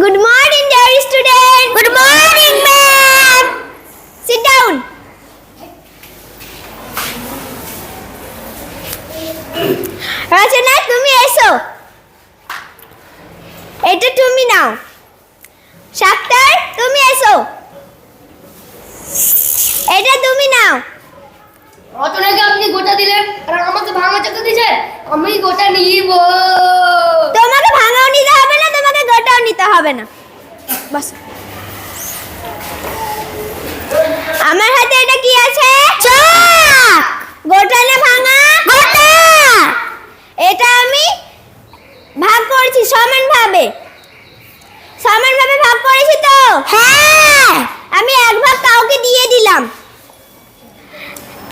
Good morning, dear student. Good morning, ma'am. Sit down. রচনা তুমি এসো। এটা তুমি নাও। সাক্তার তুমি এসো। এটা তুমি নাও। রচনাকে আপনি গোটা দিলেন আর আমাকে ভাঙা চোখে দিয়েছেন। আমি গোটা নিব। তোমাকে ভাঙাও নিতে হবে না, তোমাকে গোটাও নিতে হবে না। বাস। আমার হাতে এটা কি আছে? চক। গোটা না ভাঙা? গোটা। এটা আমি ভাগ করেছি সমানভাবে। সমানভাবে ভাগ করেছি তো? হ্যাঁ। আমি এক ভাগ কাউকে দিয়ে দিলাম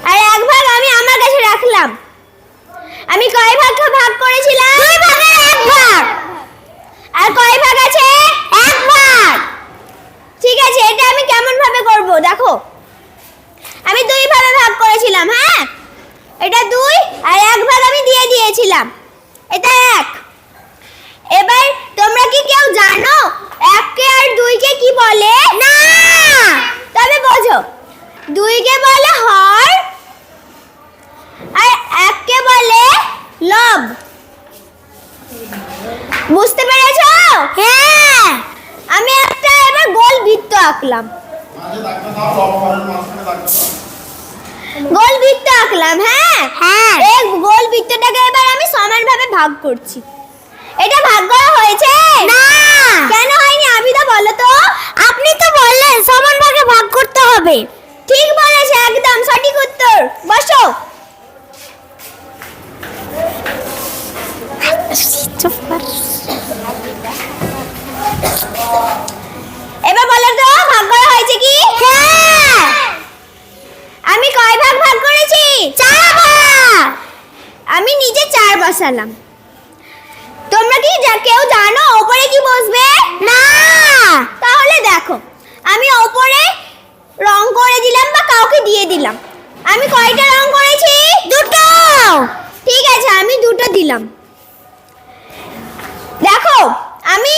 আর এক ভাগ আমি আমার কাছে রাখলাম। আমি কয় ভাগ ভাগ করেছিলাম? দুই ভাগের এক ভাগ। আর কয় ভাগ আছে? এক ভাগ। ঠিক আছে, এটা আমি কেমন ভাবে করব দেখো। আমি দুই ভাগে ভাগ করেছিলাম, হ্যাঁ? এটা দুই আর এক ভাগ আমি দিয়ে দিয়েছিলাম। এটা এক। এবার তোমরা কি কেউ জানো এককে আর দুইকে কি বলে? না। তবে বোঝো, দুইকে বলে হর আর এককে বলে লব। বুঝতে পেরেছো? হ্যাঁ। আমি একটা এবার গোল বৃত্ত আঁকলাম। গোল বৃত্ত আঁকলাম, হ্যাঁ? হ্যাঁ। এই গোল বৃত্তটাকে এবার আমি সমানভাবে ভাগ করছি। এটা ভাগ করা হয়েছে? না। কেন হয়নি আবিদা বলো তো? আপনি তো বললেন সমান ভাগে ভাগ করতে হবে। ঠিক বলেছে, একদম সঠিক উত্তর। বসো। এবার বলো তো ভাগ করা হয়েছে কি? হ্যাঁ। আমি কয় ভাগ ভাগ করেছি? 4 ভাগ। আমি নিচে 4 বসালাম। তোমরা কি কেউ জানো উপরে কি বসবে? না। তাহলে দেখো, আমি উপরে রং করে দিলাম বা কাউকে দিয়ে দিলাম। আমি কয়টা রং করেছি? দুটো। ঠিক আছে, আমি দুটো দিলাম। দেখো, আমি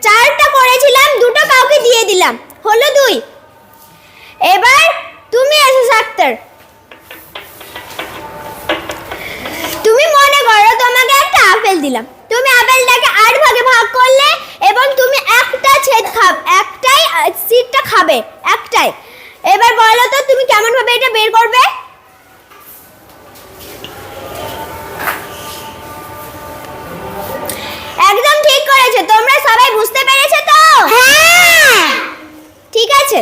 চারটা করেছিলাম, দুটো কাউকে দিয়ে দিলাম, হলো 2। এবার তুমি এসো সাক্তার। তুমি মনে করো তোমাকে একটা আপেল দিলাম। তুমি আপেলটাকে 8 ভাগে ভাগ করলে এবং তুমি একটা একটাই সিডটা খাবে, একটাই। এবার বলো তো তুমি কেমন ভাবে এটা বের করবে? একদম ঠিক করেছো। তোমরা সবাই বুঝতে পেরেছো তো? হ্যাঁ। ঠিক আছে।